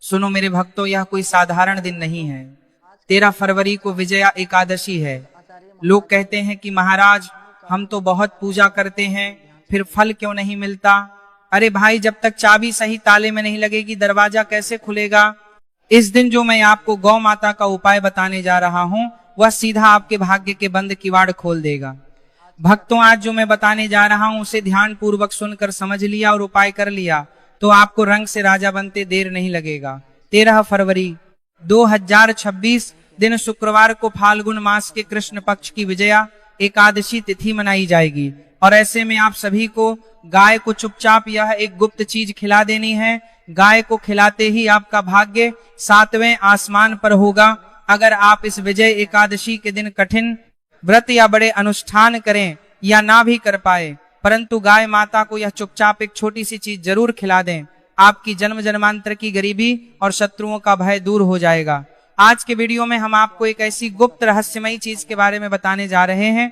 सुनो मेरे भक्तों, यह कोई साधारण दिन नहीं है। 13 फरवरी को विजया एकादशी है। लोग कहते हैं कि महाराज हम तो बहुत पूजा करते हैं, फिर फल क्यों नहीं मिलता? अरे भाई, जब तक चाबी सही ताले में नहीं लगेगी दरवाजा कैसे खुलेगा? इस दिन जो मैं आपको गौ माता का उपाय बताने जा रहा हूँ वह सीधा आपके भाग्य के बंद किवाड़ खोल देगा। भक्तों, आज जो मैं बताने जा रहा हूं उसे ध्यान पूर्वक सुनकर समझ लिया और उपाय कर लिया तो आपको रंग से राजा बनते देर नहीं लगेगा। 13 फरवरी 2026 दिन शुक्रवार को फाल्गुन मास के कृष्ण पक्ष की विजया एकादशी तिथि मनाई जाएगी और ऐसे में आप सभी को गाय को चुपचाप यह एक गुप्त चीज खिला देनी है। गाय को खिलाते ही आपका भाग्य 7वें आसमान पर होगा। अगर आप इस विजय एकादशी के दिन कठिन व्रत या बड़े अनुष्ठान करें या ना भी कर पाए, परंतु गाय माता को यह चुपचाप एक छोटी सी चीज जरूर खिला दें, आपकी जन्म जन्मांतर की गरीबी और शत्रुओं का भय दूर हो जाएगा। आज के वीडियो में हम आपको एक ऐसी गुप्त रहस्यमयी चीज के बारे में बताने जा रहे हैं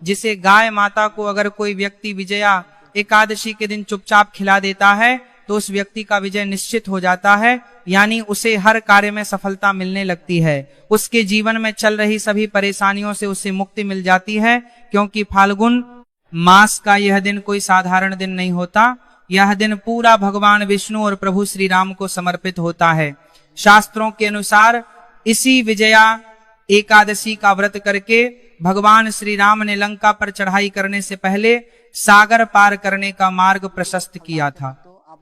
जिसे गाय माता को अगर कोई व्यक्ति विजया एकादशी के दिन चुपचाप खिला देता है तो उस व्यक्ति का विजय निश्चित हो जाता है, यानी उसे हर कार्य में सफलता मिलने लगती है। उसके जीवन में चल रही सभी परेशानियों से उसे मुक्ति मिल जाती है, क्योंकि फाल्गुन मास का यह दिन कोई साधारण दिन नहीं होता। यह दिन पूरा भगवान विष्णु और प्रभु श्री राम को समर्पित होता है। शास्त्रों के अनुसार इसी विजया एकादशी का व्रत करके भगवान श्री राम ने लंका पर चढ़ाई करने से पहले सागर पार करने का मार्ग प्रशस्त किया था।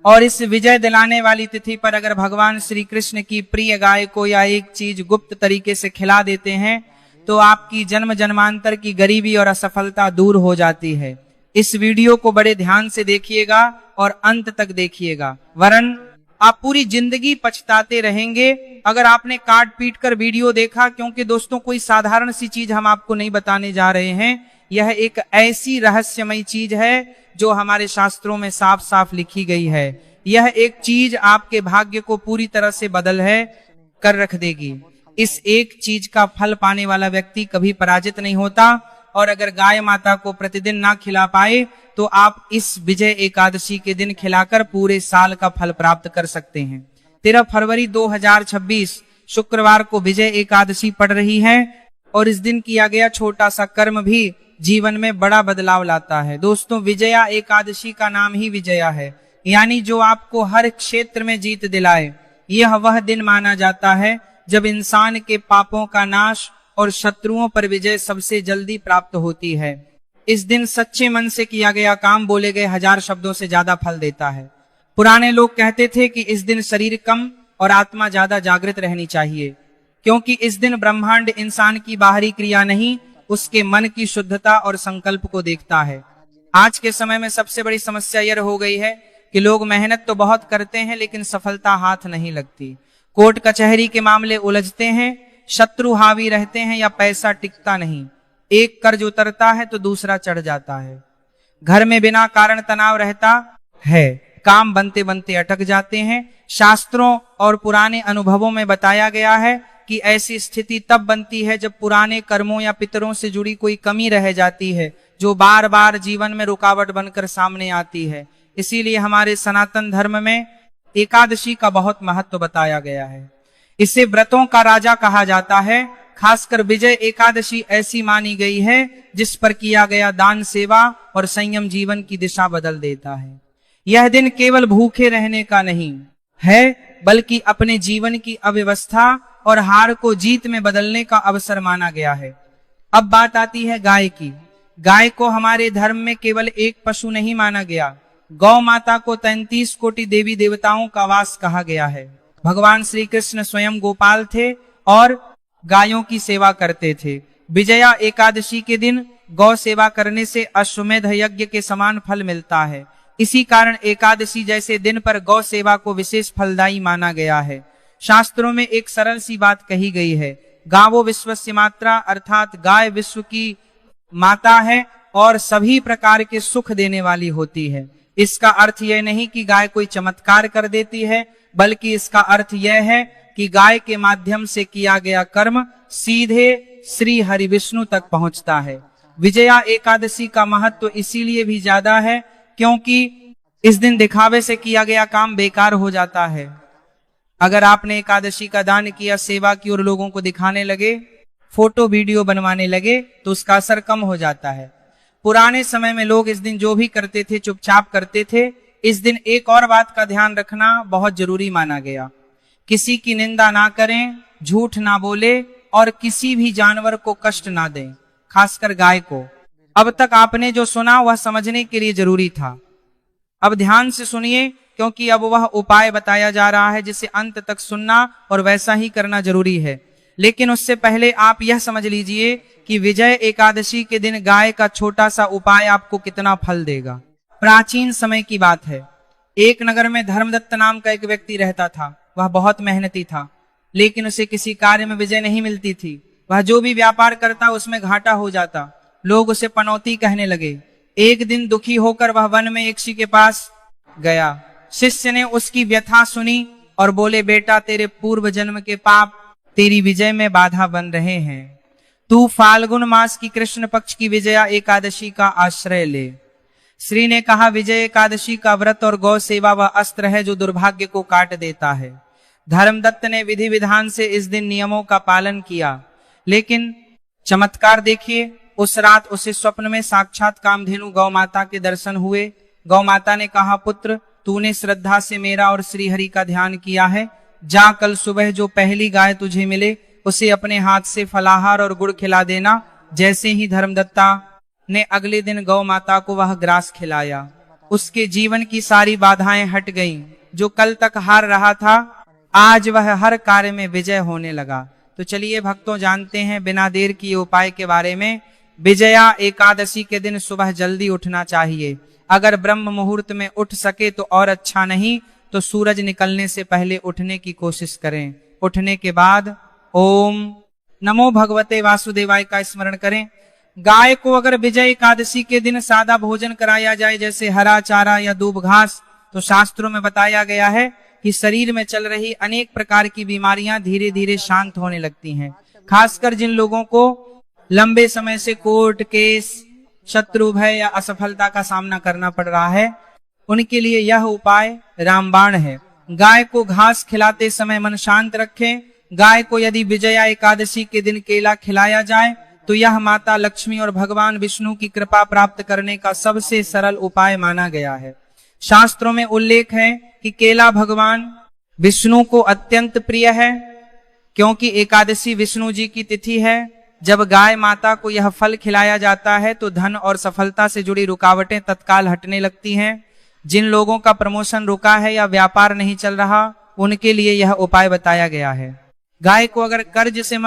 और इस विजय दिलाने वाली तिथि पर अगर भगवान श्री कृष्ण की प्रिय गाय को या एक चीज गुप्त तरीके से खिला देते हैं तो आपकी जन्म जन्मांतर की गरीबी और असफलता दूर हो जाती है। इस वीडियो को बड़े ध्यान से देखिएगा और अंत तक देखिएगा, वरन आप पूरी जिंदगी पछताते रहेंगे अगर आपने काट पीट कर वीडियो देखा। क्योंकि दोस्तों, कोई साधारण सी चीज हम आपको नहीं बताने जा रहे हैं, यह एक ऐसी रहस्यमयी चीज है जो हमारे शास्त्रों में साफ साफ लिखी गई है। यह एक चीज आपके भाग्य को पूरी तरह से बदल कर रख देगी। इस एक चीज का फल पाने वाला व्यक्ति कभी पराजित नहीं होता। और अगर गाय माता को प्रतिदिन ना खिला पाए तो आप इस विजय एकादशी के दिन खिलाकर पूरे साल का फल प्राप्त कर सकते हैं। 13 फरवरी 2026 शुक्रवार को विजय एकादशी पड़ रही है और इस दिन किया गया छोटा सा कर्म भी जीवन में बड़ा बदलाव लाता है। दोस्तों, विजया एकादशी का नाम ही विजया है, यानी जो आपको हर क्षेत्र में जीत दिलाए। यह वह दिन माना जाता है जब इंसान के पापों का नाश और शत्रुओं पर विजय सबसे जल्दी प्राप्त होती है। इस दिन सच्चे मन से किया गया काम बोले गए 1000 शब्दों से ज्यादा फल देता है। पुराने लोग कहते थे कि इस दिन शरीर कम और आत्मा ज्यादा जागृत रहनी चाहिए, क्योंकि इस दिन ब्रह्मांड इंसान की बाहरी क्रिया नहीं, उसके मन की शुद्धता और संकल्प को देखता है। आज के समय में सबसे बड़ी समस्या यह हो गई है कि लोग मेहनत तो बहुत करते हैं लेकिन सफलता हाथ नहीं लगती। कोर्ट कचहरी के मामले उलझते हैं, शत्रु हावी रहते हैं या पैसा टिकता नहीं। एक कर्ज उतरता है तो दूसरा चढ़ जाता है। घर में बिना कारण तनाव रहता है, काम बनते बनते अटक जाते हैं। शास्त्रों और पुराने अनुभवों में बताया गया है कि ऐसी स्थिति तब बनती है जब पुराने कर्मों या पितरों से जुड़ी कोई कमी रह जाती है जो बार बार जीवन में रुकावट बनकर सामने आती है। इसीलिए हमारे सनातन धर्म में एकादशी का बहुत महत्व बताया गया है। इसे व्रतों का राजा कहा जाता है। खासकर विजय एकादशी ऐसी मानी गई है जिस पर किया गया दान, सेवा और संयम जीवन की दिशा बदल देता है। यह दिन केवल भूखे रहने का नहीं है, बल्कि अपने जीवन की अव्यवस्था और हार को जीत में बदलने का अवसर माना गया है। अब बात आती है गाय की। गाय को हमारे धर्म में केवल एक पशु नहीं माना गया, गौ माता को 33 कोटि देवी देवताओं का वास कहा गया है। भगवान श्री कृष्ण स्वयं गोपाल थे और गायों की सेवा करते थे। विजया एकादशी के दिन गौ सेवा करने से अश्वमेध यज्ञ के समान फल मिलता है। इसी कारण एकादशी जैसे दिन पर गौ सेवा को विशेष फलदायी माना गया है। शास्त्रों में एक सरल सी बात कही गई है, गावो विश्वस्य मात्रा, अर्थात गाय विश्व की माता है और सभी प्रकार के सुख देने वाली होती है। इसका अर्थ यह नहीं कि गाय कोई चमत्कार कर देती है, बल्कि इसका अर्थ यह है कि गाय के माध्यम से किया गया कर्म सीधे श्री हरि विष्णु तक पहुंचता है। विजया एकादशी का महत्व इसीलिए भी ज्यादा है क्योंकि इस दिन दिखावे से किया गया काम बेकार हो जाता है। अगर आपने एकादशी का दान किया, सेवा की और लोगों को दिखाने लगे, फोटो वीडियो बनवाने लगे, तो उसका असर कम हो जाता है। पुराने समय में लोग इस दिन जो भी करते थे चुपचाप करते थे। इस दिन एक और बात का ध्यान रखना बहुत जरूरी माना गया। किसी की निंदा ना करें, झूठ ना बोले और किसी भी जानवर को कष्ट ना दें, खासकर गाय को। अब तक आपने जो सुना वह समझने के लिए जरूरी था। अब ध्यान से सुनिए, क्योंकि अब वह उपाय बताया जा रहा है जिसे अंत तक सुनना और वैसा ही करना जरूरी है। लेकिन उससे पहले आप यह समझ लीजिए कि विजय एकादशी के दिन गाय का छोटा सा उपाय आपको कितना फल देगा। प्राचीन समय की बात है। एक नगर में धर्मदत्त नाम का एक व्यक्ति रहता था। वह बहुत मेहनती था, लेकिन उसे किसी कार्य में विजय नहीं मिलती थी। वह जो भी व्यापार करता उसमें घाटा हो जाता। लोग उसे पनौती कहने लगे। एक दिन दुखी होकर वह वन में एक ऋषि के पास गया। शिष्य ने उसकी व्यथा सुनी और बोले, बेटा, तेरे पूर्व जन्म के पाप तेरी विजय में बाधा बन रहे हैं। तू फाल्गुन मास की कृष्ण पक्ष की विजया एकादशी का आश्रय ले। श्री ने कहा, विजय एकादशी का व्रत और गौ सेवा वह अस्त्र है जो दुर्भाग्य को काट देता है। धर्मदत्त ने विधि विधान से इस दिन नियमों का पालन किया, लेकिन चमत्कार देखिए, उस रात उसे स्वप्न में साक्षात कामधेनु गौ माता के दर्शन हुए। गौ माता ने कहा, पुत्र, तूने श्रद्धा से मेरा और श्री हरि का ध्यान किया है। जा, कल सुबह जो पहली गाय तुझे मिले उसे अपने हाथ से फलाहार और गुड़ खिला देना। जैसे ही धर्मदत्ता ने अगले दिन गौ माता को वह ग्रास खिलाया, उसके जीवन की सारी बाधाएं हट गईं। जो कल तक हार रहा था, आज वह हर कार्य में विजय होने लगा। तो चलिए भक्तों, जानते हैं बिना देर किए उपाय के बारे में। विजया एकादशी के दिन सुबह जल्दी उठना चाहिए। अगर ब्रह्म मुहूर्त में उठ सके तो और अच्छा, नहीं तो सूरज निकलने से पहले उठने की कोशिश करें। उठने के बाद ओम नमो भगवते वासुदेवाय का स्मरण करें। गाय को अगर विजय एकादशी के दिन सादा भोजन कराया जाए, जैसे हरा चारा या दूब घास, तो शास्त्रों में बताया गया है कि शरीर में चल रही अनेक प्रकार की बीमारियां धीरे धीरे शांत होने लगती हैं। खासकर जिन लोगों को लंबे समय से कोर्ट केस, शत्रु भय या असफलता का सामना करना पड़ रहा है, उनके लिए यह उपाय रामबाण है। गाय को घास खिलाते समय मन शांत रखें। गाय को यदि विजया एकादशी के दिन केला खिलाया जाए तो यह माता लक्ष्मी और भगवान विष्णु की कृपा प्राप्त करने का सबसे सरल उपाय माना गया है। शास्त्रों में उल्लेख है कि केला भगवान विष्णु को अत्यंत प्रिय है, क्योंकि एकादशी विष्णु जी की तिथि है। जब गाय माता को यह फल खिलाया जाता है तो धन और सफलता से जुड़ी रुकावटें तत्काल हटने लगती हैं। जिन लोगों का प्रमोशन रुका है या व्यापार नहीं चल रहा, उनके लिए यह उपाय बताया गया है। गाय को अगर कर्ज से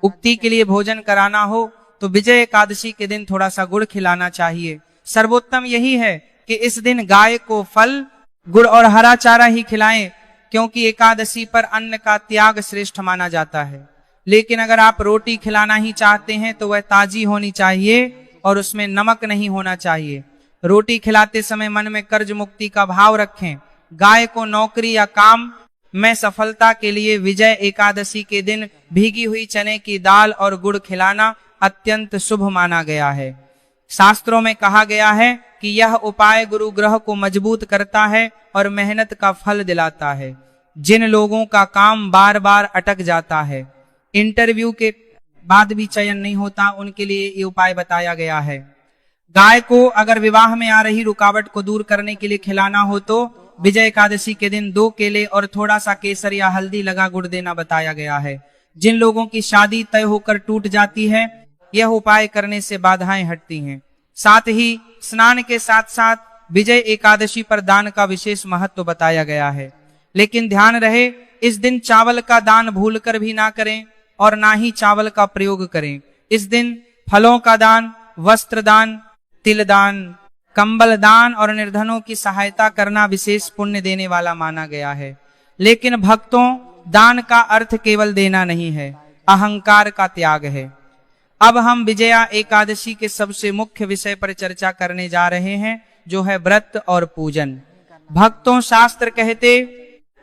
मुक्ति के लिए भोजन कराना हो तो विजय एकादशी के दिन थोड़ा सा गुड़ खिलाना चाहिए। सर्वोत्तम यही है कि इस दिन गाय को फल, गुड़ और हरा चारा ही खिलाएं, क्योंकि एकादशी पर अन्न का त्याग श्रेष्ठ माना जाता है। लेकिन अगर आप रोटी खिलाना ही चाहते हैं तो वह ताजी होनी चाहिए और उसमें नमक नहीं होना चाहिए। रोटी खिलाते समय मन में कर्ज मुक्ति का भाव रखें। गाय को नौकरी या काम में सफलता के लिए विजय एकादशी के दिन भीगी हुई चने की दाल और गुड़ खिलाना अत्यंत शुभ माना गया है। शास्त्रों में कहा गया है कि यह उपाय गुरु ग्रह को मजबूत करता है और मेहनत का फल दिलाता है। जिन लोगों का काम बार बार अटक जाता है, इंटरव्यू के बाद भी चयन नहीं होता, उनके लिए ये उपाय बताया गया है। गाय को अगर विवाह में आ रही रुकावट को दूर करने के लिए खिलाना हो तो विजय एकादशी के दिन 2 केले और थोड़ा सा केसर या हल्दी लगा गुड़ देना बताया गया है। जिन लोगों की शादी तय होकर टूट जाती है, यह उपाय करने से बाधाएं हटती हैं। साथ ही स्नान के साथ साथ विजय एकादशी पर दान का विशेष महत्व बताया गया है। लेकिन ध्यान रहे, इस दिन चावल का दान भूलकर भी ना करें और ना ही चावल का प्रयोग करें। इस दिन फलों का दान, वस्त्र दान, तिल दान, कंबल दान और निर्धनों की सहायता करना विशेष पुण्य देने वाला माना गया है। लेकिन भक्तों, दान का अर्थ केवल देना नहीं है, अहंकार का त्याग है। अब हम विजया एकादशी के सबसे मुख्य विषय पर चर्चा करने जा रहे हैं, जो है व्रत और पूजन। भक्तों, शास्त्र कहते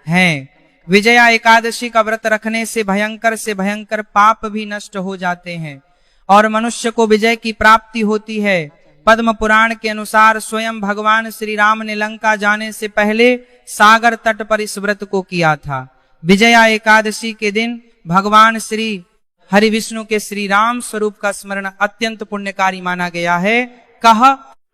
हैं विजया एकादशी का व्रत रखने से भयंकर पाप भी नष्ट हो जाते हैं और मनुष्य को विजय की प्राप्ति होती है। पद्म पुराण के अनुसार स्वयं भगवान श्री राम ने लंका जाने से पहले सागर तट पर इस व्रत को किया था। विजया एकादशी के दिन भगवान श्री हरि विष्णु के श्री राम स्वरूप का स्मरण अत्यंत पुण्यकारी माना गया है। कहा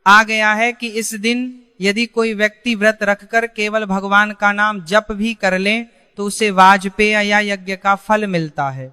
आ गया है कि इस दिन यदि कोई व्यक्ति व्रत रखकर केवल भगवान का नाम जप भी कर ले तो उसे वाजपेय या यज्ञ का फल मिलता है।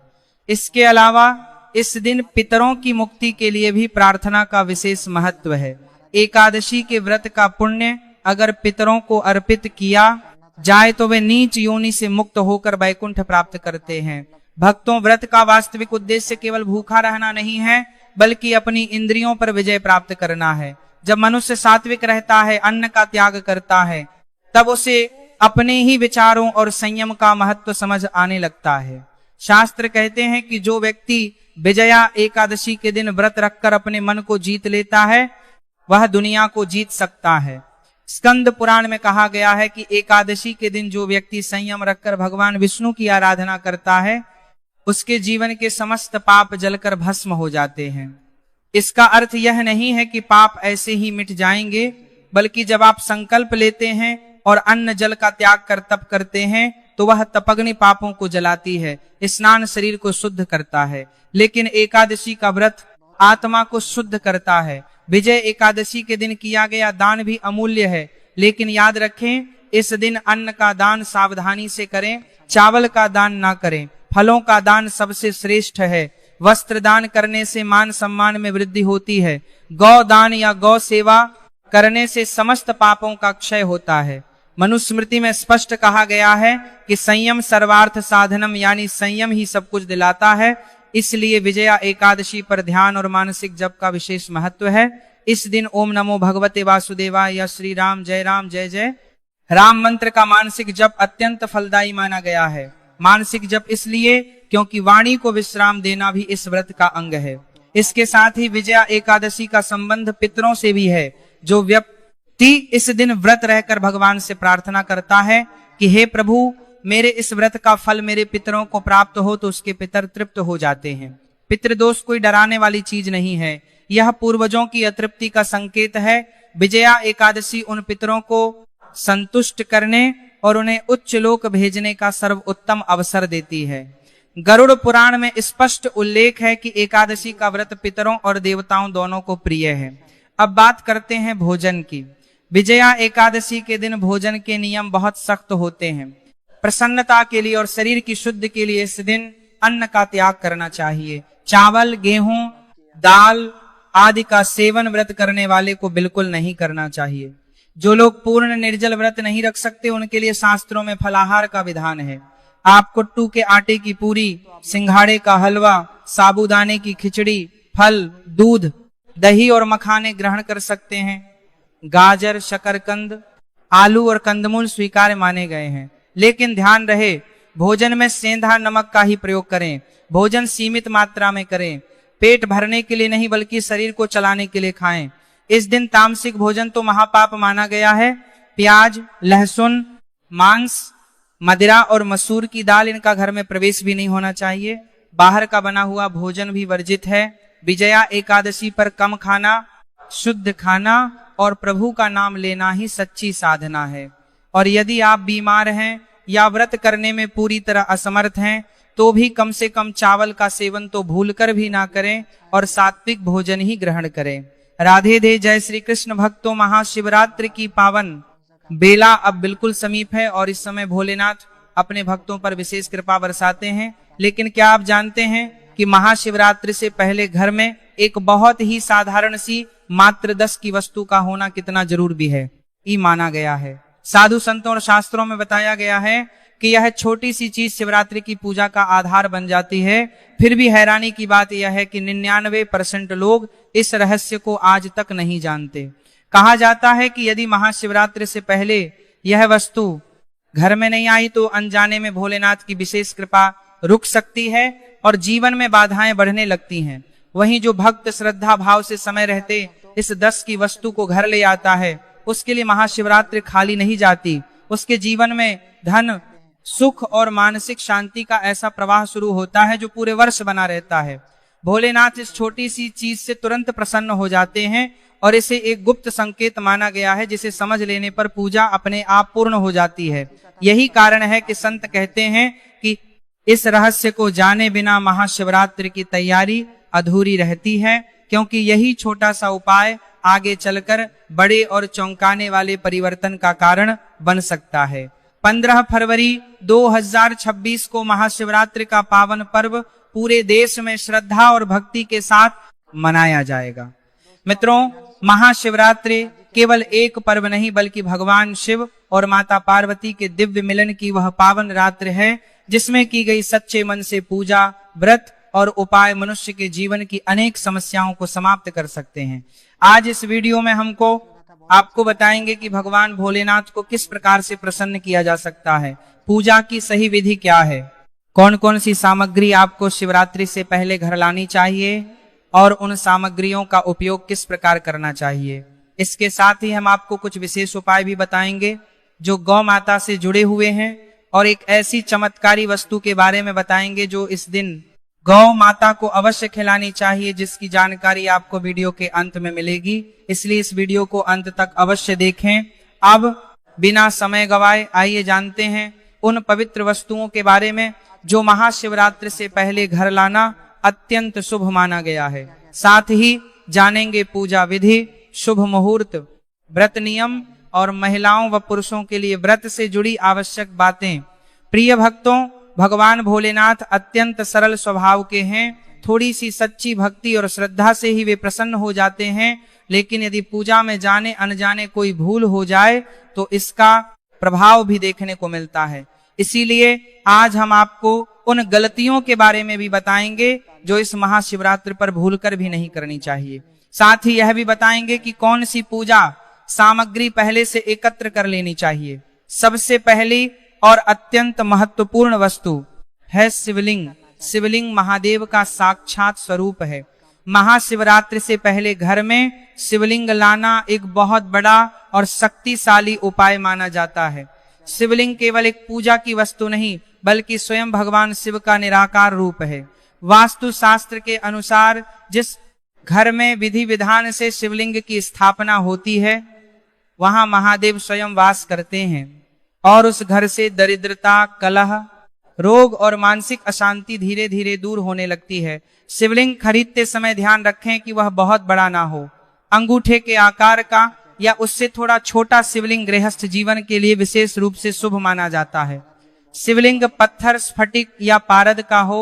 इसके अलावा इस दिन पितरों की मुक्ति के लिए भी प्रार्थना का विशेष महत्व है। एकादशी के व्रत का पुण्य अगर पितरों को अर्पित किया जाए तो वे नीच योनि से मुक्त होकर वैकुंठ प्राप्त करते हैं। भक्तों, व्रत का वास्तविक उद्देश्य केवल भूखा रहना नहीं है, बल्कि अपनी इंद्रियों पर विजय प्राप्त करना है। जब मनुष्य सात्विक रहता है, अन्न का त्याग करता है, तब उसे अपने ही विचारों और संयम का महत्व समझ आने लगता है। शास्त्र कहते हैं कि जो व्यक्ति विजया एकादशी के दिन व्रत रखकर अपने मन को जीत लेता है वह दुनिया को जीत सकता है। स्कंद पुराण में कहा गया है कि एकादशी के दिन जो व्यक्ति संयम रखकर भगवान विष्णु की आराधना करता है उसके जीवन के समस्त पाप जलकर भस्म हो जाते हैं। इसका अर्थ यह नहीं है कि पाप ऐसे ही मिट जाएंगे, बल्कि जब आप संकल्प लेते हैं और अन्न जल का त्याग कर तप करते हैं तो वह तपग्नि पापों को जलाती है, स्नान शरीर को शुद्ध करता है। लेकिन एकादशी का व्रत आत्मा को शुद्ध करता है। विजय एकादशी के दिन किया गया दान भी अमूल्य है, लेकिन याद रखें इस दिन अन्न का दान सावधानी से करें, चावल का दान ना करें। फलों का दान सबसे श्रेष्ठ है। वस्त्र दान करने से मान सम्मान में वृद्धि होती है। गौ दान या गौ सेवा करने से समस्त पापों का क्षय होता है। मनुस्मृति में स्पष्ट कहा गया है कि संयम सर्वार्थ साधनम, यानी संयम ही सब कुछ दिलाता है। इसलिए विजया एकादशी पर ध्यान और मानसिक जप का विशेष महत्व है। इस दिन ओम नमो भगवते वासुदेवाय या श्री राम जय जय राम मंत्र का मानसिक जप अत्यंत फलदायी माना गया है। मानसिक जप इसलिए क्योंकि वाणी को विश्राम देना भी इस व्रत का अंग है। इसके साथ ही विजया एकादशी का संबंध पितरों से भी है। जो व्यक्ति इस दिन व्रत रहकर भगवान से प्रार्थना करता है कि हे प्रभु मेरे इस व्रत का फल मेरे पितरों को प्राप्त हो, तो उसके पितर तृप्त हो जाते हैं। पितृदोष कोई डराने वाली चीज नहीं है, यह पूर्वजों की अतृप्ति का संकेत है। विजया एकादशी उन पितरों को संतुष्ट करने और उन्हें उच्च लोक भेजने का सर्वोत्तम अवसर देती है। गरुड़ पुराण में स्पष्ट उल्लेख है कि एकादशी का व्रत पितरों और देवताओं दोनों को प्रिय है। अब बात करते हैं भोजन की। विजया एकादशी के दिन भोजन के नियम बहुत सख्त होते हैं। प्रसन्नता के लिए और शरीर की शुद्धि के लिए इस दिन अन्न का त्याग करना चाहिए। चावल, गेहूं, दाल आदि का सेवन व्रत करने वाले को बिल्कुल नहीं करना चाहिए। जो लोग पूर्ण निर्जल व्रत नहीं रख सकते उनके लिए शास्त्रों में फलाहार का विधान है। आप कुट्टू के आटे की पूरी, सिंघाड़े का हलवा, साबूदाने की खिचड़ी, फल, दूध, दही और मखाने ग्रहण कर सकते हैं। गाजर, शकरकंद, आलू और कंदमूल स्वीकार्य माने गए हैं, लेकिन ध्यान रहे भोजन में सेंधा नमक का ही प्रयोग करें। भोजन सीमित मात्रा में करें। पेट भरने के लिए नहीं बल्कि शरीर को चलाने के लिए खाएं। इस दिन तामसिक भोजन तो महापाप माना गया है। प्याज, लहसुन, मांस, मदिरा और मसूर की दाल, इनका घर में प्रवेश भी नहीं होना चाहिए। बाहर का बना हुआ भोजन भी वर्जित है। विजया एकादशी पर कम खाना, शुद्ध खाना और प्रभु का नाम लेना ही सच्ची साधना है। और यदि आप बीमार हैं या व्रत करने में पूरी तरह असमर्थ हैं तो भी कम से कम चावल का सेवन तो भूलकर भी ना करें और सात्विक भोजन ही ग्रहण करें। राधे दे। जय श्री कृष्ण। भक्तों, महाशिवरात्रि की पावन बेला अब बिल्कुल समीप है और इस समय भोलेनाथ अपने भक्तों पर विशेष कृपा बरसाते हैं। लेकिन क्या आप जानते हैं कि महाशिवरात्रि से पहले घर में एक बहुत ही साधारण सी मात्र 10 की वस्तु का होना कितना जरूरी है, ये माना गया है। साधु संतों और शास्त्रों में बताया गया है कि यह छोटी सी चीज शिवरात्रि की पूजा का आधार बन जाती है। फिर भी हैरानी की बात यह है कि 99% लोग इस रहस्य को आज तक नहीं जानते। कहा जाता है कि यदि महाशिवरात्रि से पहले यह वस्तु घर में नहीं आई तो अनजाने में भोलेनाथ की विशेष कृपा रुक सकती है और जीवन में बाधाएं बढ़ने लगती हैं। वहीं जो भक्त श्रद्धा भाव से समय रहते इस 10 की वस्तु को घर ले आता है, उसके लिए महाशिवरात्रि खाली नहीं जाती। उसके जीवन में धन, सुख और मानसिक शांति का ऐसा प्रवाह शुरू होता है जो पूरे वर्ष बना रहता है। भोलेनाथ इस छोटी सी चीज से तुरंत प्रसन्न हो जाते हैं और इसे एक गुप्त संकेत माना गया है जिसे समझ लेने पर पूजा अपने आप पूर्ण हो जाती है। यही कारण है कि संत कहते हैं कि इस रहस्य को जाने बिना महाशिवरात्रि की तैयारी अधूरी रहती है, क्योंकि यही छोटा सा उपाय आगे चलकर बड़े और चौंकाने वाले परिवर्तन का कारण बन सकता है। 15 फरवरी 2026 को महाशिवरात्रि का पावन पर्व पूरे देश में श्रद्धा और भक्ति के साथ मनाया जाएगा। मित्रों, महाशिवरात्रि केवल एक पर्व नहीं बल्कि भगवान शिव और माता पार्वती के दिव्य मिलन की वह पावन रात्रि है, जिसमें की गई सच्चे मन से पूजा, व्रत और उपाय मनुष्य के जीवन की अनेक समस्याओं को समाप्त कर सकते हैं। आज इस वीडियो में आपको बताएंगे कि भगवान भोलेनाथ को किस प्रकार से प्रसन्न किया जा सकता है, पूजा की सही विधि क्या है, कौन कौन सी सामग्री आपको शिवरात्रि से पहले घर लानी चाहिए और उन सामग्रियों का उपयोग किस प्रकार करना चाहिए। इसके साथ ही हम आपको कुछ विशेष उपाय भी बताएंगे जो गौ माता से जुड़े हुए हैं, और एक ऐसी चमत्कारी वस्तु के बारे में बताएंगे जो इस दिन गौ माता को अवश्य खिलानी चाहिए, जिसकी जानकारी आपको वीडियो के अंत में मिलेगी। इसलिए इस वीडियो को अंत तक अवश्य देखें। अब बिना समय गवाए आइए जानते हैं उन पवित्र वस्तुओं के बारे में जो महाशिवरात्रि से पहले घर लाना अत्यंत शुभ माना गया है। साथ ही जानेंगे पूजा विधि, शुभ मुहूर्त, व्रत नियम और महिलाओं व पुरुषों के लिए व्रत से जुड़ी आवश्यक बातें। प्रिय भक्तों, भगवान भोलेनाथ अत्यंत सरल स्वभाव के हैं। थोड़ी सी सच्ची भक्ति और श्रद्धा से ही वे प्रसन्न हो जाते हैं, लेकिन यदि पूजा में जाने अनजाने कोई भूल हो जाए तो इसका प्रभाव भी देखने को मिलता है। इसीलिए आज हम आपको उन गलतियों के बारे में भी बताएंगे जो इस महाशिवरात्रि पर भूलकर भी नहीं करनी चाहिए। साथ ही यह भी बताएंगे कि कौन सी पूजा सामग्री पहले से एकत्र कर लेनी चाहिए। सबसे पहली और अत्यंत महत्वपूर्ण वस्तु है शिवलिंग। शिवलिंग महादेव का साक्षात स्वरूप है। महाशिवरात्रि से पहले घर में शिवलिंग लाना एक बहुत बड़ा और शक्तिशाली उपाय माना जाता है। शिवलिंग केवल एक पूजा की वस्तु नहीं बल्कि स्वयं भगवान शिव का निराकार रूप है। वास्तु शास्त्र के अनुसार जिस घर में विधि विधान से शिवलिंग की स्थापना होती है वहां महादेव स्वयं वास करते हैं, और उस घर से दरिद्रता, कलह, रोग और मानसिक अशांति धीरे धीरे दूर होने लगती है। शिवलिंग खरीदते समय ध्यान रखें कि वह बहुत बड़ा ना हो। अंगूठे के आकार का या उससे थोड़ा छोटा शिवलिंग गृहस्थ जीवन के लिए विशेष रूप से शुभ माना जाता है। शिवलिंग पत्थर, स्फटिक या पारद का हो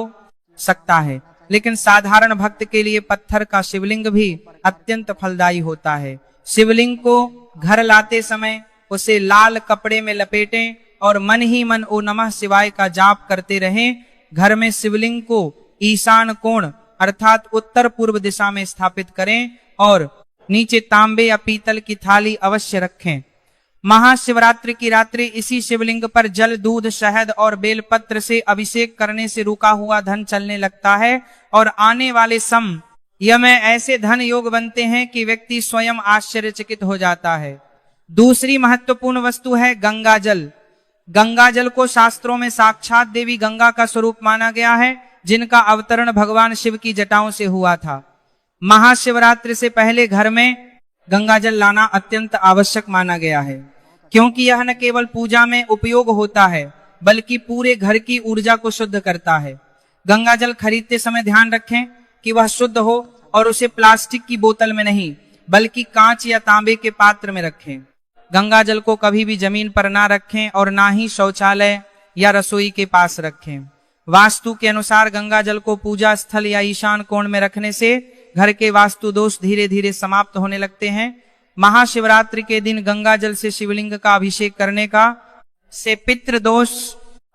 सकता है, लेकिन साधारण भक्त के लिए पत्थर का शिवलिंग भी अत्यंत फलदायी होता है। शिवलिंग को घर लाते समय उसे लाल कपड़े में लपेटें और मन ही मन ओ नमः शिवाय का जाप करते रहें। घर में शिवलिंग को ईशान कोण अर्थात उत्तर पूर्व दिशा में स्थापित करें और नीचे तांबे या पीतल की थाली अवश्य रखें। महाशिवरात्रि की रात्रि इसी शिवलिंग पर जल, दूध, शहद और बेलपत्र से अभिषेक करने से रुका हुआ धन चलने लगता है और आने वाले समय में ऐसे धन योग बनते हैं कि व्यक्ति स्वयं आश्चर्यचकित हो जाता है। दूसरी महत्वपूर्ण वस्तु है गंगा जल। गंगा जल को शास्त्रों में साक्षात देवी गंगा का स्वरूप माना गया है, जिनका अवतरण भगवान शिव की जटाओं से हुआ था। महाशिवरात्रि से पहले घर में गंगा जल लाना अत्यंत आवश्यक माना गया है, क्योंकि यह न केवल पूजा में उपयोग होता है बल्कि पूरे घर की ऊर्जा को शुद्ध करता है। गंगा जल खरीदते समय ध्यान रखें कि वह शुद्ध हो और उसे प्लास्टिक की बोतल में नहीं बल्कि कांच या तांबे के पात्र में रखें। गंगा जल को कभी भी जमीन पर ना रखें और ना ही शौचालय या रसोई के पास रखें। वास्तु के अनुसार गंगा जल को पूजा स्थल या ईशान कोण में रखने से घर के वास्तु दोष धीरे धीरे समाप्त होने लगते हैं। महाशिवरात्रि के दिन गंगा जल से शिवलिंग का अभिषेक करने का से पितृ दोष,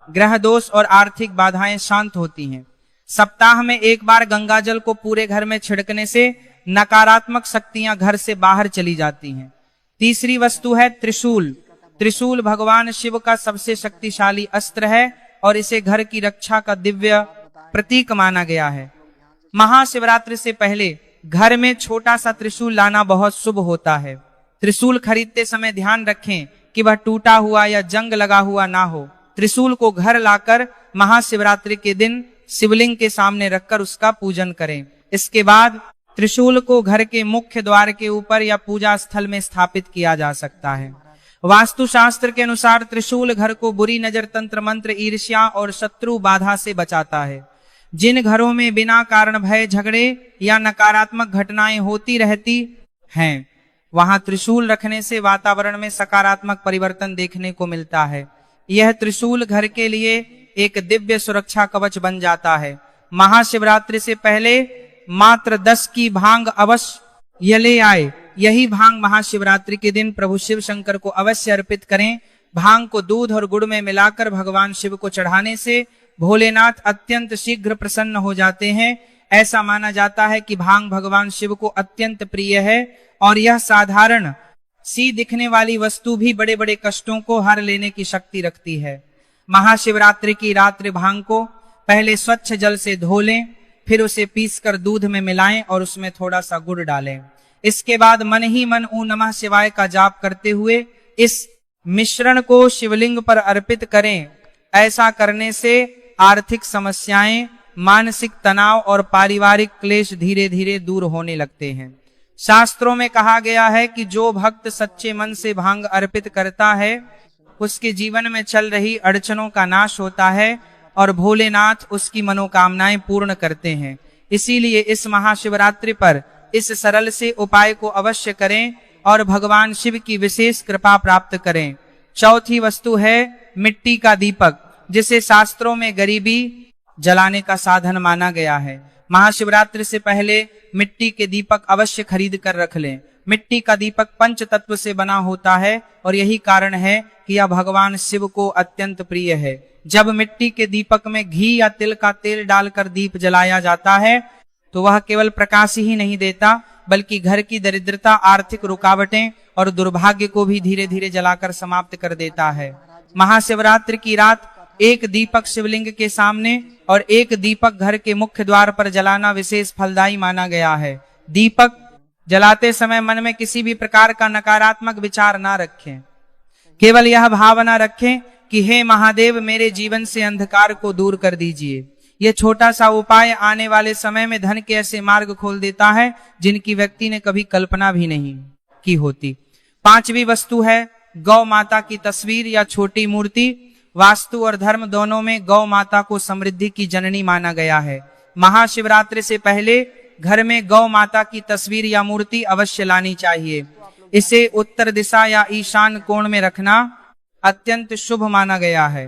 ग्रह दोष और आर्थिक बाधाएं शांत होती हैं। सप्ताह में एक बार गंगा जल को पूरे घर में छिड़कने से नकारात्मक शक्तियां घर से बाहर चली जाती हैं। तीसरी वस्तु है त्रिशूल। त्रिशूल भगवान शिव का सबसे शक्तिशाली अस्त्र है और इसे घर की रक्षा का दिव्य प्रतीक माना गया है। महाशिवरात्रि से पहले घर में छोटा सा त्रिशूल लाना बहुत शुभ होता है। त्रिशूल खरीदते समय ध्यान रखें कि वह टूटा हुआ या जंग लगा हुआ ना हो। त्रिशूल को घर लाकर महाशिवरात्रि के दिन शिवलिंग के सामने रखकर उसका पूजन करें। इसके बाद त्रिशूल को घर के मुख्य द्वार के ऊपर या पूजा स्थल में स्थापित किया जा सकता है। वास्तु शास्त्र के अनुसार त्रिशूल घर को बुरी नजर, तंत्र मंत्र, ईर्ष्या और शत्रु बाधा से बचाता है। जिन घरों में बिना कारण भय, झगड़े या नकारात्मक घटनाएं होती रहती हैं, वहां त्रिशूल रखने से वातावरण में सकारात्मक परिवर्तन देखने को मिलता है। यह त्रिशूल घर के लिए एक दिव्य सुरक्षा कवच बन जाता है। महाशिवरात्रि से पहले मात्र 10 की भांग अवश्य ले आए। यही भांग महाशिवरात्रि के दिन प्रभु शिव शंकर को अवश्य अर्पित करें। भांग को दूध और गुड़ में मिलाकर भगवान शिव को चढ़ाने से भोलेनाथ अत्यंत शीघ्र प्रसन्न हो जाते हैं। ऐसा माना जाता है कि भांग भगवान शिव को अत्यंत प्रिय है और यह साधारण सी दिखने वाली वस्तु भी बड़े बड़े कष्टों को हर लेने की शक्ति रखती है। महाशिवरात्रि की रात्रि भांग को पहले स्वच्छ जल से धो लें, फिर उसे पीसकर दूध में मिलाएं और उसमें थोड़ा सा गुड़ डालें। इसके बाद मन ही मन ओम नमः शिवाय का जाप करते हुए इस मिश्रण को शिवलिंग पर अर्पित करें। ऐसा करने से आर्थिक समस्याएं, मानसिक तनाव और पारिवारिक क्लेश धीरे धीरे दूर होने लगते हैं। शास्त्रों में कहा गया है कि जो भक्त सच्चे मन से भांग अर्पित करता है उसके जीवन में चल रही अड़चनों का नाश होता है और भोलेनाथ उसकी मनोकामनाएं पूर्ण करते हैं। इसीलिए इस महाशिवरात्रि पर इस सरल से उपाय को अवश्य करें और भगवान शिव की विशेष कृपा प्राप्त करें। चौथी वस्तु है मिट्टी का दीपक, जिसे शास्त्रों में गरीबी जलाने का साधन माना गया है। महाशिवरात्रि से पहले मिट्टी के दीपक अवश्य खरीद कर रख लें। मिट्टी का दीपक पंच तत्व से बना होता है और यही कारण है कि यह भगवान शिव को अत्यंत प्रिय है। जब मिट्टी के दीपक में घी या तिल का तेल डालकर दीप जलाया जाता है तो वह केवल प्रकाश ही नहीं देता, बल्कि घर की दरिद्रता, आर्थिक रुकावटें और दुर्भाग्य को भी धीरे धीरे जलाकर समाप्त कर देता है। महाशिवरात्रि की रात एक दीपक शिवलिंग के सामने और एक दीपक घर के मुख्य द्वार पर जलाना विशेष फलदायी माना गया है। दीपक जलाते समय मन में किसी भी प्रकार का नकारात्मक विचार ना रखें। केवल यह भावना रखें कि हे महादेव, मेरे जीवन से अंधकार को दूर कर दीजिए। यह छोटा सा उपाय आने वाले समय में धन के ऐसे मार्ग खोल देता है जिनकी व्यक्ति ने कभी कल्पना भी नहीं की होती। पांचवी वस्तु है गौ माता की तस्वीर या छोटी मूर्ति। वास्तु और धर्म दोनों में गौ माता को समृद्धि की जननी माना गया है। महाशिवरात्रि से पहले घर में गौ माता की तस्वीर या मूर्ति अवश्य लानी चाहिए। इसे उत्तर दिशा या ईशान कोण में रखना अत्यंत शुभ माना गया है।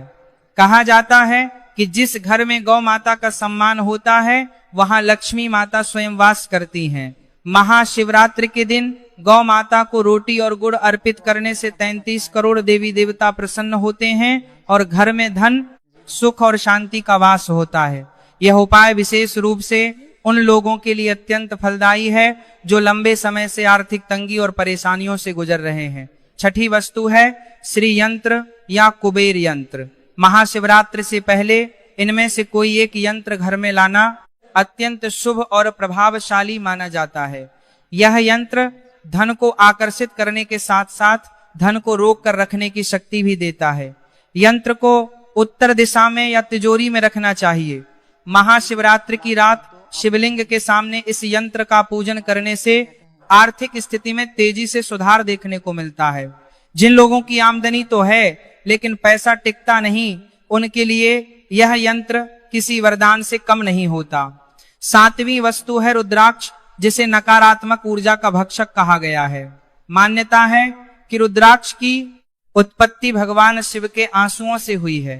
कहा जाता है कि जिस घर में गौ माता का सम्मान होता है वहां लक्ष्मी माता स्वयं वास करती हैं। महाशिवरात्रि के दिन गौ माता को रोटी और गुड़ अर्पित करने से 33 करोड़ देवी देवता प्रसन्न होते हैं और घर में धन, सुख और शांति का वास होता है। यह उपाय विशेष रूप से उन लोगों के लिए अत्यंत फलदायी है जो लंबे समय से आर्थिक तंगी और परेशानियों से गुजर रहे हैं। छठी वस्तु है श्री यंत्र या कुबेर यंत्र। महाशिवरात्रि से पहले इनमें से कोई एक यंत्र घर में लाना अत्यंत शुभ और प्रभावशाली माना जाता है। यह यंत्र धन को आकर्षित करने के साथ साथ धन को रोक कर रखने की शक्ति भी देता है। यंत्र को उत्तर दिशा में या तिजोरी में रखना चाहिए। महाशिवरात्रि की रात शिवलिंग के सामने इस यंत्र का पूजन करने से आर्थिक स्थिति में तेजी से सुधार देखने को मिलता है। जिन लोगों की आमदनी तो है लेकिन पैसा टिकता नहीं, उनके लिए यह यंत्र किसी वरदान से कम नहीं होता। सातवीं वस्तु है रुद्राक्ष, जिसे नकारात्मक ऊर्जा का भक्षक कहा गया है। मान्यता है कि रुद्राक्ष की उत्पत्ति भगवान शिव के आंसुओं से हुई है।